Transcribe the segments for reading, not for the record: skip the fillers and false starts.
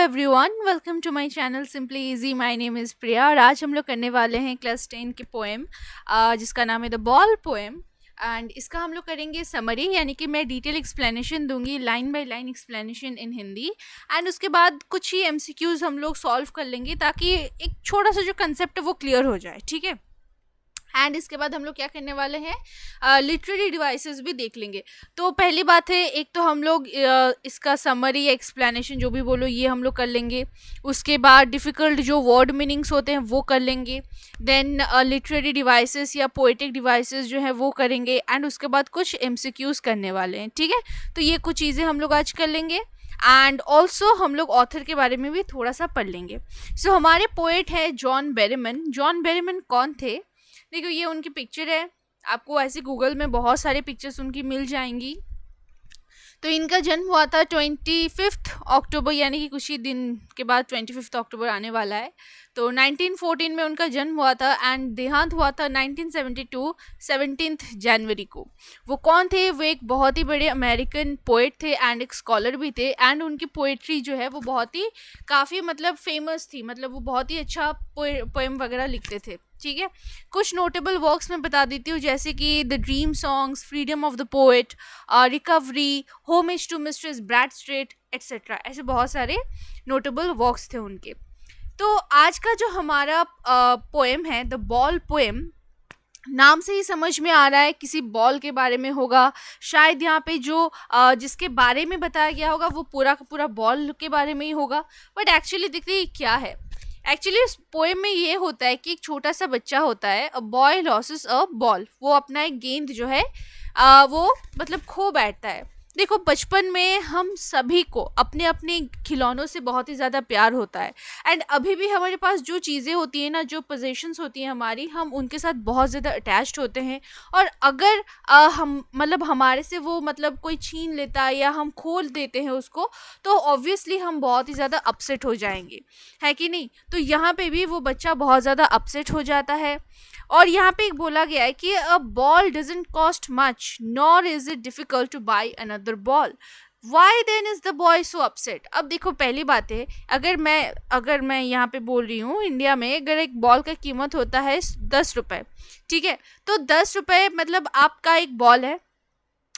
Everyone, welcome to my channel simply easy. My name is Priya और आज हम लोग करने वाले हैं क्लास 10 की पोएम जिसका नाम है द बॉल पोएम। एंड इसका हम लोग करेंगे समरी, यानी कि मैं डिटेल एक्सप्लेनेशन दूंगी, line by line explanation in Hindi. And उसके बाद कुछ ही एमसीक्यूज हम लोग सॉल्व कर लेंगे ताकि एक छोटा सा जो कंसेप्ट है वो क्लियर हो जाए, ठीक है। एंड इसके बाद हम लोग क्या करने वाले हैं, लिटरेरी डिवाइसेस भी देख लेंगे। तो पहली बात है, एक तो हम लोग इसका समरी या एक्सप्लेनेशन जो भी बोलो ये हम लोग कर लेंगे। उसके बाद डिफ़िकल्ट जो वर्ड मीनिंग्स होते हैं वो कर लेंगे। देन लिटरेरी डिवाइसेस या पोएटिक डिवाइसेस जो है वो करेंगे। एंड उसके बाद कुछ एमसीक्यूज करने वाले हैं, ठीक है। तो ये कुछ चीज़ें हम लोग आज कर लेंगे। एंड ऑल्सो हम लोग ऑथर के बारे में भी थोड़ा सा पढ़ लेंगे। सो हमारे पोएट है जॉन बेरिमन। जॉन बेरिमन कौन थे? देखो, ये उनकी पिक्चर है। आपको ऐसे गूगल में बहुत सारे पिक्चर्स उनकी मिल जाएंगी। तो इनका जन्म हुआ था 25 अक्टूबर, यानी कि कुछ ही दिन के बाद 25 अक्टूबर आने वाला है। तो 1914 में उनका जन्म हुआ था एंड देहांत हुआ था 1972 17 जनवरी को। वो कौन थे? वो एक बहुत ही बड़े अमेरिकन पोएट थे एंड एक स्कॉलर भी थे। एंड उनकी पोएट्री जो है वो बहुत ही काफ़ी मतलब फेमस थी, मतलब वो बहुत ही अच्छा पोएम वगैरह लिखते थे, ठीक है। कुछ नोटेबल वर्क्स में बता देती हूँ, जैसे कि the dream songs, freedom of the poet, recovery, homage to mistress Bradstreet et cetera. ऐसे बहुत सारे नोटेबल वर्क्स थे उनके। तो आज का जो हमारा पोएम है द बॉल पोएम, नाम से ही समझ में आ रहा है किसी बॉल के बारे में होगा। शायद यहाँ पे जो जिसके बारे में बताया गया होगा वो पूरा का पूरा बॉल के बारे में ही होगा। बट एक्चुअली देखिए क्या है। एक्चुअली इस पोएम में ये होता है कि एक छोटा सा बच्चा होता है, a boy losses a ball. वो अपना एक गेंद जो है वो मतलब खो बैठता है। देखो, बचपन में हम सभी को अपने अपने खिलौनों से बहुत ही ज़्यादा प्यार होता है। एंड अभी भी हमारे पास जो चीज़ें होती हैं ना, जो पोजेशंस होती हैं हमारी, हम उनके साथ बहुत ज़्यादा अटैच्ड होते हैं। और अगर हम मतलब हमारे से वो मतलब कोई छीन लेता है या हम खोल देते हैं उसको, तो ऑब्वियसली हम बहुत ही ज़्यादा अपसेट हो जाएंगे, है कि नहीं। तो यहाँ पे भी वो बच्चा बहुत ज़्यादा अपसेट हो जाता है। और यहाँ पे एक बोला गया है कि a ball doesn't cost much nor is it difficult to buy another ball, why then is the boy so upset. अब देखो, पहली बात है, अगर मैं यहाँ पे बोल रही हूँ, इंडिया में अगर एक बॉल का कीमत होता है 10 रुपए, ठीक है। तो 10 रुपए मतलब आपका एक बॉल है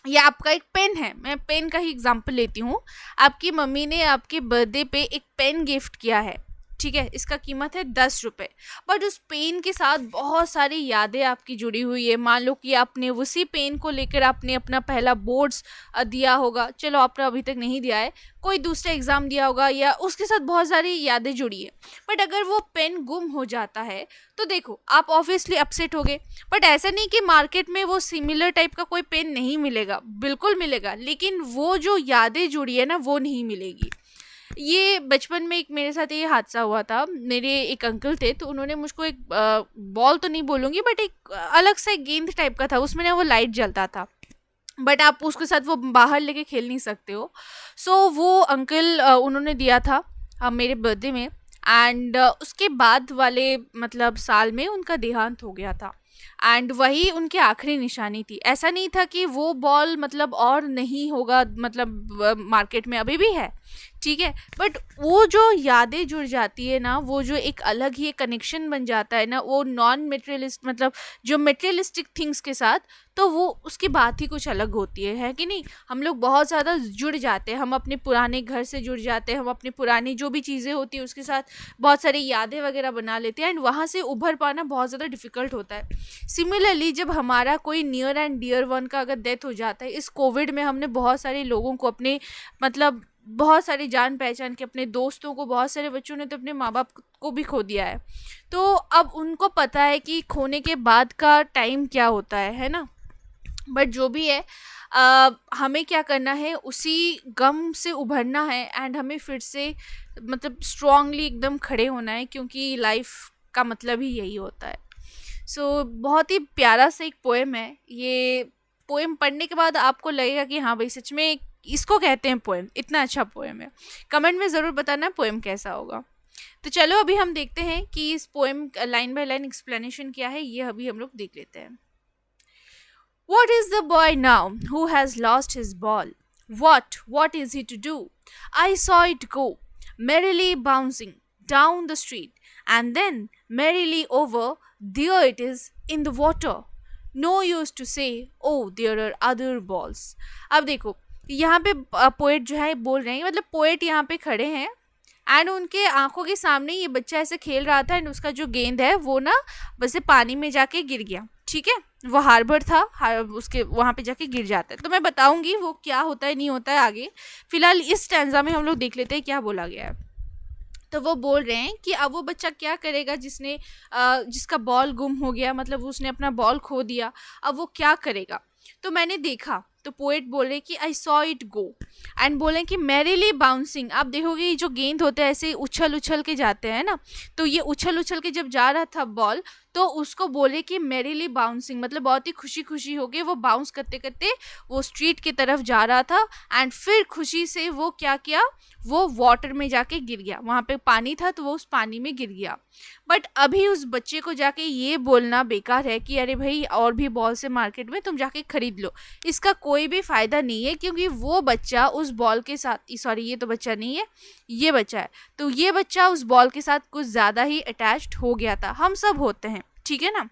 या आपका एक पेन है। मैं पेन का ही एग्जाम्पल लेती हूँ। आपकी मम्मी ने आपके बर्थडे पे एक पेन गिफ्ट किया है, ठीक है। इसका कीमत है 10 रुपए। बट उस पेन के साथ बहुत सारी यादें आपकी जुड़ी हुई है। मान लो कि आपने उसी पेन को लेकर आपने अपना पहला बोर्ड्स दिया होगा। चलो, आपने अभी तक नहीं दिया है, कोई दूसरा एग्ज़ाम दिया होगा या उसके साथ बहुत सारी यादें जुड़ी है। बट अगर वो पेन गुम हो जाता है तो देखो, आप ऑब्वियसली अपसेट हो गए। बट ऐसा नहीं कि मार्केट में वो सिमिलर टाइप का कोई पेन नहीं मिलेगा, बिल्कुल मिलेगा, लेकिन वो जो यादें जुड़ी है ना वो नहीं मिलेगी। ये बचपन में एक मेरे साथ ये हादसा हुआ था। मेरे एक अंकल थे, तो उन्होंने मुझको एक बॉल तो नहीं बोलूँगी, बट एक अलग सा एक गेंद टाइप का था, उसमें ना वो लाइट जलता था। बट आप उसके साथ वो बाहर लेके खेल नहीं सकते हो। सो वो अंकल उन्होंने दिया था मेरे बर्थडे में। एंड उसके बाद वाले मतलब साल में उनका देहांत हो गया था। एंड वही उनकी आखिरी निशानी थी। ऐसा नहीं था कि वो बॉल मतलब और नहीं होगा, मतलब मार्केट में अभी भी है, ठीक है। बट वो जो यादें जुड़ जाती है ना, वो जो एक अलग ही कनेक्शन बन जाता है ना, वो नॉन मटेरियलिस्ट मतलब जो मटेरियलिस्टिक थिंग्स के साथ, तो वो उसकी बात ही कुछ अलग होती है कि नहीं। हम लोग बहुत ज़्यादा जुड़ जाते हैं, हम अपने पुराने घर से जुड़ जाते हैं, हम अपनी पुरानी जो भी चीज़ें होती है उसके साथ बहुत सारी यादें वगैरह बना लेते हैं। एंड वहाँ से उभर पाना बहुत ज़्यादा डिफ़िकल्ट होता है। सिमिलरली, जब हमारा कोई नियर एंड डियर वन का अगर डेथ हो जाता है, इस कोविड में हमने बहुत सारे लोगों को अपने मतलब बहुत सारी जान पहचान के, अपने दोस्तों को, बहुत सारे बच्चों ने तो अपने माँ बाप को भी खो दिया है। तो अब उनको पता है कि खोने के बाद का टाइम क्या होता है ना। बट जो भी है, हमें क्या करना है, उसी गम से उभरना है एंड हमें फिर से मतलब स्ट्रांगली एकदम खड़े होना है, क्योंकि लाइफ का मतलब ही यही होता है। सो बहुत ही प्यारा सा एक पोएम है ये। पोएम पढ़ने के बाद आपको लगेगा कि हाँ भाई, सच में इसको कहते हैं पोएम, इतना अच्छा पोएम है। कमेंट में ज़रूर बताना पोएम कैसा होगा। तो चलो, अभी हम देखते हैं कि इस poem line by line explanation क्या है, ये अभी हम लोग देख लेते हैं। What is the boy now who has lost his ball? What is he to do? I saw it go. merrily bouncing down the street, and then merrily over, there it is in the water. No use to say, oh, there are other balls. अब देखो, यहाँ पे poet जो है बोल रहे हैं, मतलब पोएट यहाँ पे खड़े हैं एंड उनके आंखों के सामने ये बच्चा ऐसे खेल रहा था एंड उसका जो गेंद है वो ना वैसे पानी में जाके गिर गया, ठीक है। वो हार्बर था, उसके वहाँ पे जाके गिर जाता है। तो मैं बताऊंगी वो क्या होता है नहीं होता है आगे, फिलहाल इस स्टैंजा में हम लोग देख लेते हैं क्या बोला गया है। तो वो बोल रहे हैं कि अब वो बच्चा क्या करेगा जिसका बॉल गुम हो गया, मतलब उसने अपना बॉल खो दिया, अब वो क्या करेगा। तो मैंने देखा, तो पोएट बोले कि I saw it go and बोले कि मैरीली बाउंसिंग। आप देखोगे ये जो गेंद होते हैं ऐसे उछल उछल के जाते हैं ना, तो ये उछल उछल के जब जा रहा था बॉल, तो उसको बोले कि मैरीली बाउंसिंग, मतलब बहुत ही खुशी खुशी हो गई, वो बाउंस करते करते वो स्ट्रीट की तरफ जा रहा था एंड फिर खुशी से वो क्या किया, वो वाटर में जाके गिर गया। वहाँ पे पानी था तो वो उस पानी में गिर गया। बट अभी उस बच्चे को जाके ये बोलना बेकार है कि अरे भाई और भी बॉल से मार्केट में तुम जाके खरीद लो, इसका कोई भी फ़ायदा नहीं है, क्योंकि वो बच्चा उस बॉल के साथ, सॉरी ये तो बच्चा नहीं है, ये बच्चा है, तो ये बच्चा उस बॉल के साथ कुछ ज़्यादा ही अटैच्ड हो गया था। हम सब होते हैं, ठीक है ना।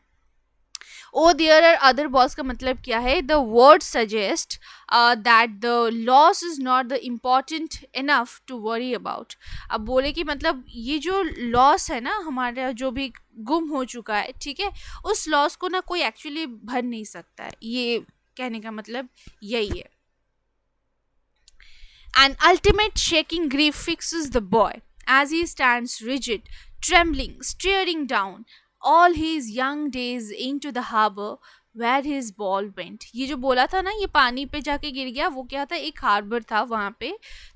Oh there are other balls का मतलब क्या है, the word suggest that the loss is not the important enough to worry about. अब बोले कि मतलब ये जो लॉस है ना हमारा, जो भी गुम हो चुका है, ठीक है, उस लॉस को ना कोई एक्चुअली भर नहीं सकता है, ये कहने का मतलब यही है। An ultimate shaking grief fixes the boy as he stands rigid, trembling, staring down all his young days into the harbor where his ball went। ये जो बोला था ना ये पानी पे जाके गिर गया, वो क्या था, एक हार्बर था वहाँ पे।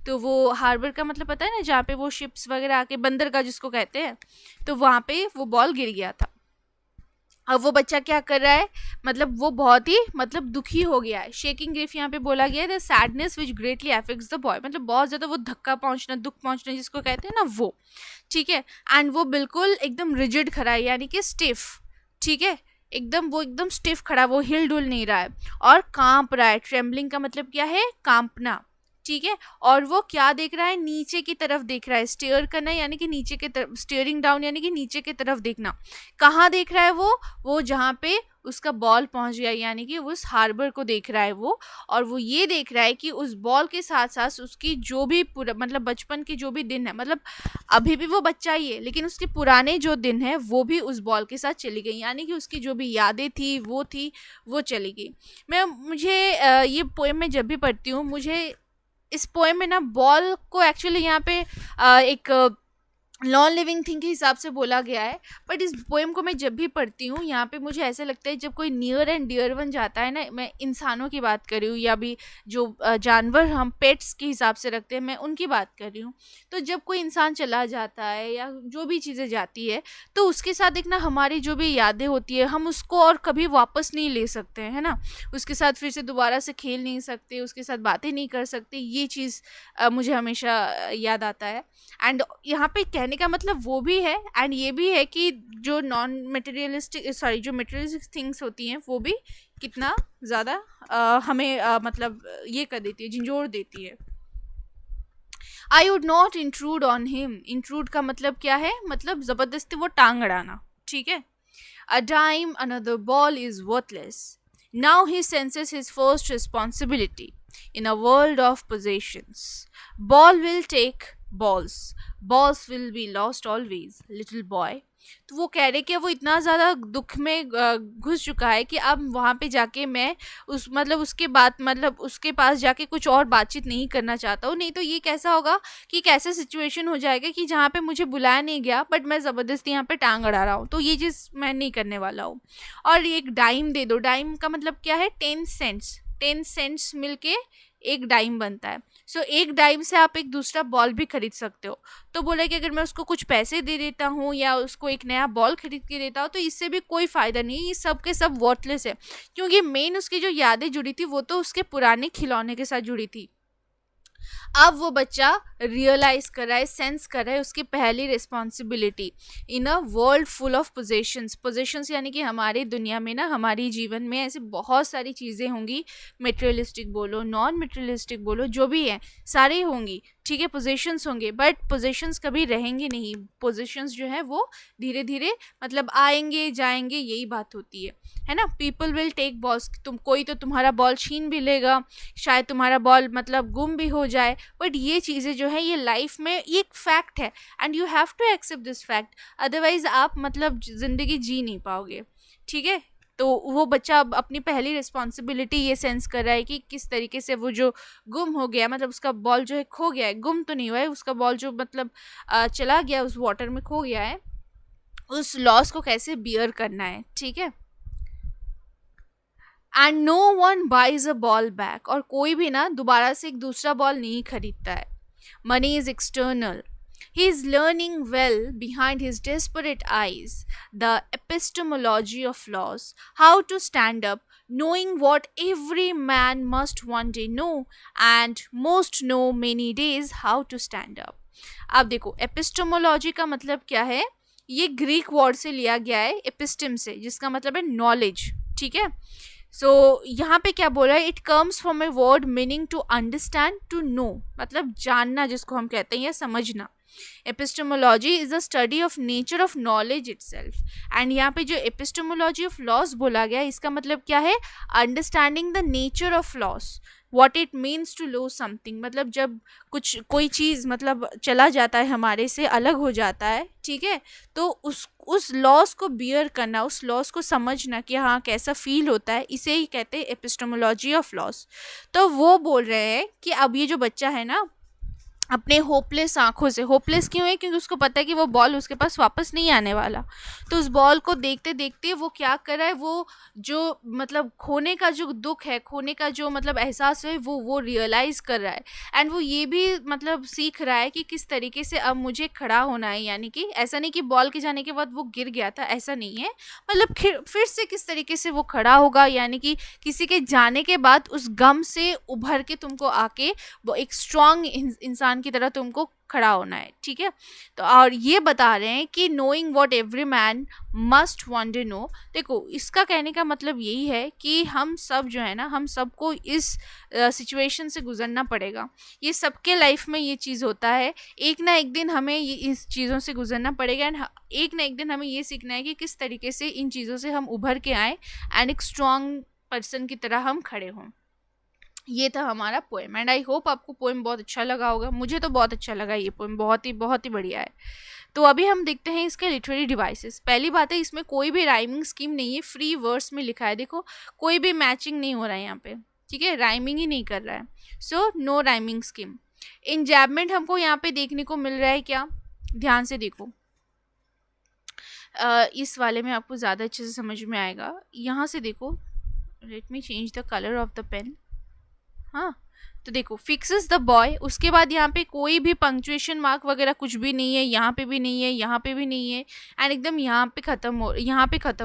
तो वो हार्बर का मतलब पता है ना, जहाँ पे वो शिप्स वगैरह आके, बंदरगाह जिसको कहते हैं, तो वहाँ पे वो बॉल गिर गया था। अब वो बच्चा क्या कर रहा है, मतलब वो बहुत ही मतलब दुखी हो गया है। शेकिंग ग्रीफ यहाँ पे बोला गया है the sadness which greatly affects the boy, मतलब बहुत ज़्यादा वो धक्का पहुँचना, दुख पहुँचना जिसको कहते हैं ना वो, ठीक है। एंड वो बिल्कुल एकदम रिजिड खड़ा है, यानी कि स्टिफ, ठीक है, एकदम वो एकदम स्टिफ खड़ा, वो हिल डुल नहीं रहा है और कांप रहा है। ट्रेम्बलिंग का मतलब क्या है, कांपना, ठीक है। और वो क्या देख रहा है, नीचे की तरफ देख रहा है। स्टेयर करना यानी कि नीचे की तरफ, स्टेयरिंग डाउन यानी कि नीचे की तरफ देखना। कहाँ देख रहा है वो जहाँ पे उसका बॉल पहुंच गया, यानी कि उस हार्बर को देख रहा है वो। और वो ये देख रहा है कि उस बॉल के साथ साथ उसकी जो भी पूरा मतलब बचपन के जो भी दिन है, मतलब अभी भी वो बच्चा ही है लेकिन उसके पुराने जो दिन है वो भी उस बॉल के साथ चली गई, यानी कि उसकी जो भी यादें थी वो चली गई। मुझे ये पोएम में जब भी पढ़ती हूँ, मुझे इस पोएम में ना बॉल को एक्चुअली यहाँ पे एक नॉन लिविंग थिंग के हिसाब से बोला गया है। बट इस पोएम को मैं जब भी पढ़ती हूँ यहाँ पे मुझे ऐसा लगता है जब कोई नियर एंड डियर वन जाता है ना, मैं इंसानों की बात कर रही हूँ या भी जो जानवर हम पेट्स के हिसाब से रखते हैं, मैं उनकी बात कर रही हूँ। तो जब कोई इंसान चला जाता है या जो भी चीज़ें जाती है, तो उसके साथ एक ना हमारी जो भी यादें होती है, हम उसको और कभी वापस नहीं ले सकते हैं, है ना। उसके साथ फिर से दोबारा से खेल नहीं सकते, उसके साथ बातें नहीं कर सकते। ये चीज़ मुझे हमेशा याद आता है। एंड यहाँ पे कहने का मतलब वो भी है एंड ये भी है कि जो नॉन मटेरियलिस्टिक जो मटेरियलिस्टिक थिंग्स होती हैं वो भी कितना ज़्यादा हमें मतलब ये कर देती है, झंझोड़ देती है। I would not intrude on him. Intrude का मतलब क्या है, मतलब ज़बरदस्ती वो टांग अड़ाना, ठीक है। A dime another ball is worthless. Now he senses his first responsibility in a world of possessions. Ball will take balls. Balls will be lost always, little boy. तो वो कह रहे कि वो इतना ज़्यादा दुख में घुस चुका है कि अब वहाँ पे जाके मैं उसके बाद मतलब उसके पास जाके कुछ और बातचीत नहीं करना चाहता हूँ। नहीं तो ये कैसा होगा कि कैसा सिचुएशन हो जाएगा कि जहाँ पे मुझे बुलाया नहीं गया बट मैं ज़बरदस्ती यहाँ पे टांग अड़ा रहा हूँ, तो ये चीज़ मैं नहीं करने वाला हूँ। और एक डाइम दे दो। डाइम का मतलब क्या है, 10 सेंट्स। 10 सेंट्स मिलके एक डाइम बनता है। सो एक डाइम से आप एक दूसरा बॉल भी खरीद सकते हो। तो बोला कि अगर मैं उसको कुछ पैसे दे देता हूँ या उसको एक नया बॉल खरीद के देता हूँ तो इससे भी कोई फ़ायदा नहीं, ये सब के सब वर्थलेस है। क्योंकि मेन उसकी जो यादें जुड़ी थी वो तो उसके पुराने खिलौने के साथ जुड़ी थी। अब वो बच्चा रियलाइज कर रहा है, सेंस कर रहा है उसकी पहली responsibility in a world full of possessions. Possessions यानी कि हमारी दुनिया में ना, हमारी जीवन में ऐसी बहुत सारी चीज़ें होंगी, मटेरियलिस्टिक बोलो, नॉन मटेरियलिस्टिक बोलो, जो भी है सारी होंगी, ठीक है, पोजेशंस होंगे, बट पोजेशंस कभी रहेंगे नहीं। पोजेशंस जो है वो धीरे धीरे मतलब आएंगे जाएंगे, यही बात होती है ना। पीपल विल टेक बॉल्स, तुम कोई तो तुम्हारा बॉल छीन भी लेगा, शायद तुम्हारा बॉल मतलब गुम भी हो जाए, बट ये चीज़ें जो है ये लाइफ में ये एक फैक्ट है, and you have to accept this fact, otherwise आप मतलब ज़िंदगी जी नहीं पाओगे, ठीक है। तो वो बच्चा अब अपनी पहली रिस्पॉन्सिबिलिटी ये सेंस कर रहा है कि किस तरीके से वो जो गुम हो गया, मतलब उसका बॉल जो है खो गया है, गुम तो नहीं हुआ है, उसका बॉल जो मतलब चला गया उस वाटर में, खो गया है, उस लॉस को कैसे बियर करना है, ठीक है। And no one buys a ball back, और कोई भी ना दोबारा से एक दूसरा बॉल नहीं खरीदता है। Money is external, he is learning well behind his desperate eyes the epistemology of laws, how to stand up, knowing what every man must one day know, and most know many days how to stand up. अब देखो epistemology का मतलब क्या है, ये Greek word से लिया गया है, एपिस्टम से, जिसका मतलब है नॉलेज, ठीक है। सो यहाँ पे क्या बोला है, it comes from a word meaning to understand, to know, मतलब जानना जिसको हम कहते हैं या समझना। Epistemology is the study of nature of knowledge itself, and यहाँ पे जो एपिस्टेमोलॉजी ऑफ लॉस बोला गया है, इसका मतलब क्या है, understanding the nature of loss, what it means to lose something, मतलब जब कुछ कोई चीज़ मतलब चला जाता है, हमारे से अलग हो जाता है, ठीक है, तो उस लॉस को बियर करना, उस लॉस को समझना कि हाँ कैसा फील होता है, इसे ही कहते हैं एपिस्टेमोलॉजी ऑफ लॉस। तो वो बोल रहे हैं कि अब ये जो बच्चा है ना, अपने होपलेस आंखों से, होपलेस क्यों है, क्योंकि उसको पता है कि वो बॉल उसके पास वापस नहीं आने वाला, तो उस बॉल को देखते देखते वो क्या कर रहा है, वो जो मतलब खोने का जो दुख है, खोने का जो मतलब एहसास है, वो रियलाइज़ कर रहा है, एंड वो ये भी मतलब सीख रहा है कि किस तरीके से अब मुझे खड़ा होना है, यानी कि ऐसा नहीं कि बॉल के जाने के बाद वो गिर गया था, ऐसा नहीं है, मतलब फिर से किस तरीके से वो खड़ा होगा, यानी कि किसी के जाने के बाद उस गम से उभर के तुमको आके वो एक स्ट्रांग इंसान की तरह तुमको खड़ा होना है, ठीक है। तो और ये बता रहे हैं कि knowing what every man must one day know, देखो इसका कहने का मतलब यही है कि हम सब जो है ना, हम सबको इस सिचुएशन से गुजरना पड़ेगा, ये सबके लाइफ में ये चीज़ होता है, एक ना एक दिन हमें ये इस चीज़ों से गुजरना पड़ेगा, एंड एक ना एक दिन हमें ये सीखना है कि किस तरीके से इन चीज़ों से हम उभर के आए, एंड एक स्ट्रॉन्ग पर्सन की तरह हम खड़े हों। ये था हमारा पोएम, एंड आई होप आपको पोएम बहुत अच्छा लगा होगा, मुझे तो बहुत अच्छा लगा, ये पोएम बहुत ही बढ़िया है। तो अभी हम देखते हैं इसके लिटरेरी डिवाइसेस। पहली बात है, इसमें कोई भी राइमिंग स्कीम नहीं है, फ्री वर्ड्स में लिखा है, देखो कोई भी मैचिंग नहीं हो रहा है यहाँ पे, ठीक है, राइमिंग ही नहीं कर रहा है, सो नो राइमिंग स्कीम। इंजैबमेंट हमको यहाँ पे देखने को मिल रहा है, क्या, ध्यान से देखो, इस वाले में आपको ज़्यादा अच्छे से समझ में आएगा, यहाँ से देखो, let me change the colour of the pen, हाँ, तो देखो फिक्सेस द बॉय, उसके बाद यहाँ पे कोई भी पंक्चुएशन मार्क वगैरह कुछ भी नहीं है, यहाँ पे भी नहीं है, यहाँ पे भी नहीं है, एंड एकदम यहाँ पे ख़त्म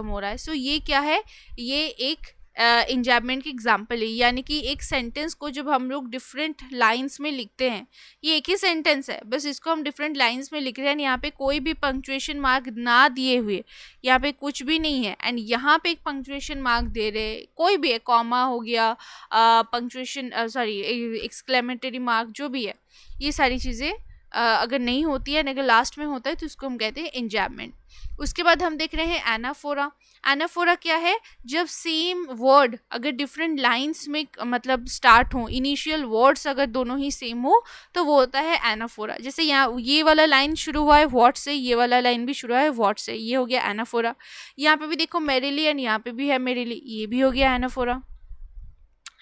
हो रहा है। सो ये क्या है, ये एक इंजैबमेंट की एग्जाम्पल है, यानी कि एक सेंटेंस को जब हम लोग डिफरेंट लाइंस में लिखते हैं, ये एक ही सेंटेंस है, बस इसको हम डिफरेंट लाइंस में लिख रहे हैं, यहाँ पे कोई भी पंक्चुएशन मार्क ना दिए हुए, यहाँ पे कुछ भी नहीं है, एंड यहाँ पे एक पंक्चुएशन मार्क दे रहे, कोई भी है, कॉमा हो गया, पंक्चुएशन सॉरी एक्सक्लेमेटरी मार्क, जो भी है, ये सारी चीज़ें अगर नहीं होती है, अगर लास्ट में होता है, तो इसको हम कहते हैं इंजैबमेंट। उसके बाद हम देख रहे हैं एनाफोरा। एनाफोरा क्या है, जब सेम वर्ड अगर डिफरेंट लाइंस में मतलब स्टार्ट हो, इनिशियल वर्ड्स अगर दोनों ही सेम हो, तो वो होता है एनाफोरा। जैसे यहाँ ये वाला लाइन शुरू हुआ है व्हाट से, ये वाला लाइन भी शुरू हुआ है व्हाट से, ये हो गया एनाफोरा। यहाँ पे भी देखो मेरिली, एंड यहाँ पे भी है मेरिली, ये भी हो गया एनाफोरा।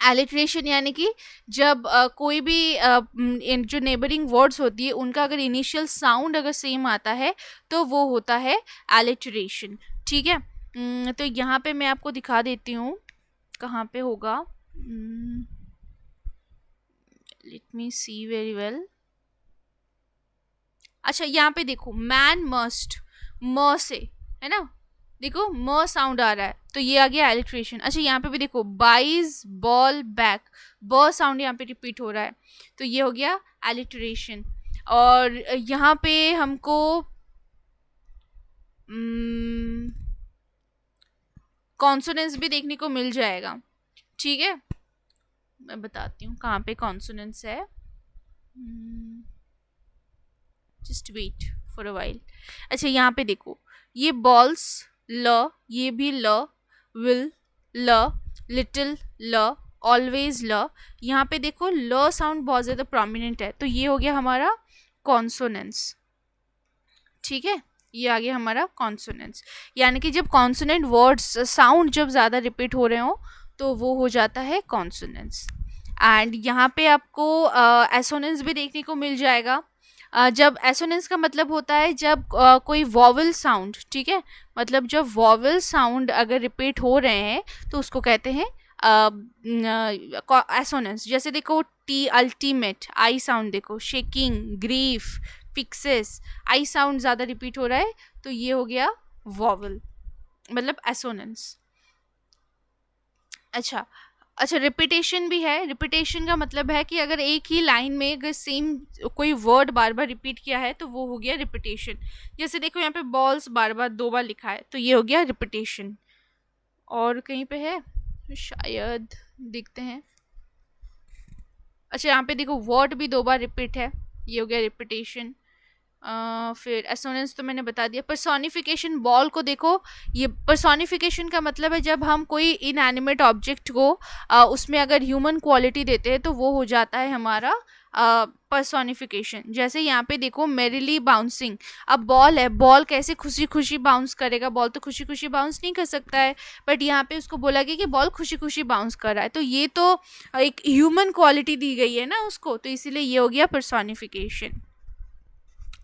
एलिट्रेशन यानी कि जब कोई भी जो नेबरिंग वर्ड्स होती है, उनका अगर इनिशियल साउंड अगर सेम आता है, तो वो होता है एलिट्रेशन, ठीक है। तो यहाँ पे मैं आपको दिखा देती हूँ कहाँ पे होगा, लेट मी सी वेरी वेल। अच्छा यहाँ पे देखो, मैन मस्ट, म से है ना, देखो म साउंड आ रहा है तो ये आ गया एलिट्रेशन। अच्छा यहाँ पे भी देखो बाइज बॉल बैक, ब साउंड यहाँ पे रिपीट हो रहा है तो ये हो गया एलिट्रेशन। और यहाँ पे हमको कॉन्सोनेंस भी देखने को मिल जाएगा, ठीक है। मैं बताती हूँ कहाँ पे कॉन्सोनेंस है, just wait for a while. अच्छा यहाँ पे देखो ये बॉल्स ल, ये भी ल, विल ल, लिटिल ल, ऑलवेज ल। यहाँ पे देखो ल साउंड बहुत ज़्यादा प्रोमिनेंट है तो ये हो गया हमारा कॉन्सोनेंस, ठीक है। ये आ गया हमारा कॉन्सोनेंस, यानी कि जब कॉन्सोनेंट वर्ड्स साउंड जब ज़्यादा रिपीट हो रहे हो तो वो हो जाता है कॉन्सोनेंस। एंड यहाँ पे आपको एसोनेंस भी देखने को मिल जाएगा। जब एसोनेंस का मतलब होता है जब कोई वॉवल साउंड, ठीक है, मतलब जब वॉवल साउंड अगर रिपीट हो रहे हैं तो उसको कहते हैं एसोनेंस। जैसे देखो टी अल्टीमेट, आई साउंड देखो, shaking, grief, fixes, I sound ज़्यादा रिपीट हो रहा है तो ये हो गया वॉवल, मतलब एसोनेंस। अच्छा अच्छा, रिपीटेशन भी है। रिपीटेशन का मतलब है कि अगर एक ही लाइन में अगर सेम कोई वर्ड बार बार रिपीट किया है तो वो हो गया रिपीटेशन। जैसे देखो यहाँ पे बॉल्स बार बार 2 बार लिखा है तो ये हो गया रिपीटेशन। और कहीं पे है शायद, देखते हैं। अच्छा यहाँ पे देखो वर्ड भी 2 बार रिपीट है, ये हो गया रिपीटेशन। फिर एसोनेंस तो मैंने बता दिया। पर्सोनिफिकेशन, बॉल को देखो, ये पर्सोनिफिकेशन का मतलब है जब हम कोई इनएनिमेट ऑब्जेक्ट को उसमें अगर ह्यूमन क्वालिटी देते हैं तो वो हो जाता है हमारा पर्सोनिफिकेशन। जैसे यहाँ पे देखो मेरिली बाउंसिंग, अब बॉल है, बॉल कैसे खुशी खुशी बाउंस करेगा, बॉल तो खुशी खुशी बाउंस नहीं कर सकता है, बट यहाँ पे उसको बोला गया कि बॉल खुशी खुशी बाउंस कर रहा है तो ये तो एक ह्यूमन क्वालिटी दी गई है ना उसको, तो इसीलिए ये हो गया पर्सोनिफिकेशन।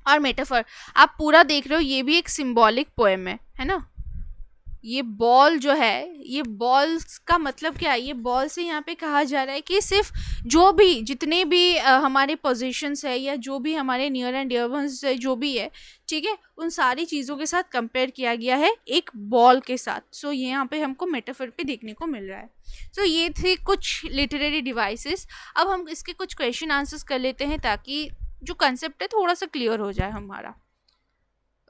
और मेटाफर, आप पूरा देख रहे हो ये भी एक सिंबॉलिक पोएम है ना। ये बॉल जो है, ये बॉल्स का मतलब क्या है, ये बॉल से यहाँ पे कहा जा रहा है कि सिर्फ जो भी जितने भी हमारे पोजीशंस है या जो भी हमारे नियर एंड डियर वंस है जो भी है, ठीक है, उन सारी चीज़ों के साथ कंपेयर किया गया है एक बॉल के साथ। सो ये यहाँ पे हमको मेटाफर पे देखने को मिल रहा है। सो ये थे कुछ लिटरेरी डिवाइसेस। अब हम इसके कुछ क्वेश्चन आंसर्स कर लेते हैं ताकि जो कंसेप्ट है थोड़ा सा क्लियर हो जाए हमारा।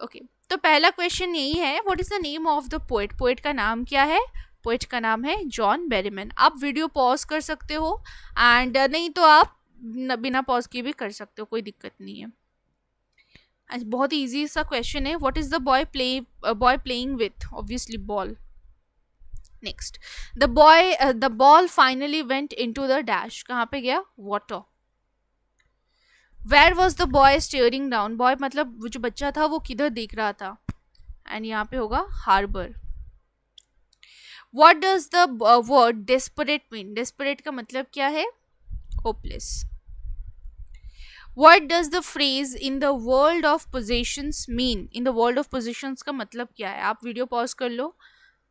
ओके तो पहला क्वेश्चन यही है, what is the name of the poet. Poet का नाम क्या है? पोएट का नाम है जॉन बेरीमैन। आप वीडियो पॉज कर सकते हो एंड नहीं तो आप बिना पॉज किए भी कर सकते हो, कोई दिक्कत नहीं है। आज बहुत ही इजी सा क्वेश्चन है, what is the boy playing with, obviously ball. Next, the ball finally went into the dash, कहाँ पे गया? Water. Where was the boy staring down, boy मतलब वो जो बच्चा था वो किधर देख रहा था, एंड यहाँ पे होगा harbour. What does the word desperate mean, desperate का मतलब क्या है? Hopeless. What does the phrase in the world of positions mean, in the world of positions का मतलब क्या है? आप वीडियो पॉज कर लो,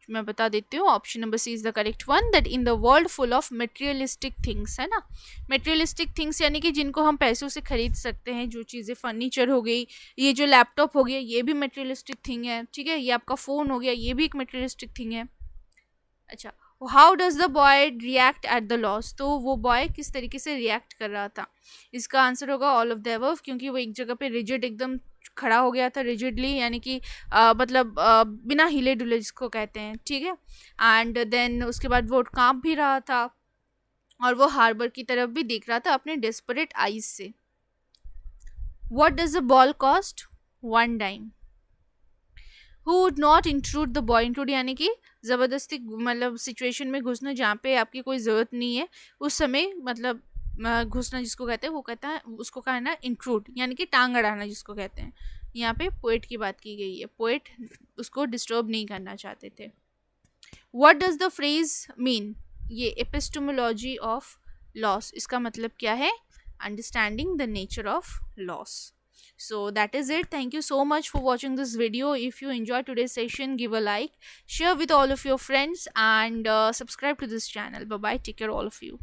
मैं बता देती हूँ। Option number C is the correct one, that in the world full of materialistic things, है ना। मटेरियलिस्टिक थिंग्स यानी कि जिनको हम पैसों से खरीद सकते हैं, जो चीज़ें, फर्नीचर हो गई, ये जो लैपटॉप हो गया ये भी मटेरियलिस्टिक थिंग है, ठीक है, ये आपका फ़ोन हो गया ये भी एक मटेरियलिस्टिक थिंग है। अच्छा, how does the boy react at the loss, तो वो बॉय किस तरीके से रिएक्ट कर रहा था? इसका आंसर होगा ऑल ऑफ द अबव, क्योंकि वो एक जगह पे रिजिड एकदम खड़ा हो गया था, रिजिडली, यानी कि मतलब बिना हिले डुले जिसको कहते हैं, ठीक है। एंड देन उसके बाद वो कांप भी रहा था और वो हार्बर की तरफ भी देख रहा था अपने डेस्परेट आईज से। What does the ball cost? 1 dime। Who would not include the boy, include यानी कि ज़बरदस्ती, मतलब सिचुएशन में घुसना जहाँ पे आपकी कोई ज़रूरत नहीं है उस समय, मतलब घुसना जिसको कहते हैं वो कहता है, उसको कहना इंक्लूड, यानी कि टांग अड़ाना जिसको कहते हैं। यहाँ पे पोएट की बात की गई है, पोएट उसको डिस्टर्ब नहीं करना चाहते थे। What does the phrase mean, ये एपिस्टेमोलॉजी ऑफ लॉस, इसका मतलब क्या है? Understanding the nature of loss. So that is it. Thank you so much for watching this video. If you enjoyed today's session, give a like, share with all of your friends, and subscribe to this channel. Bye bye, take care all of you.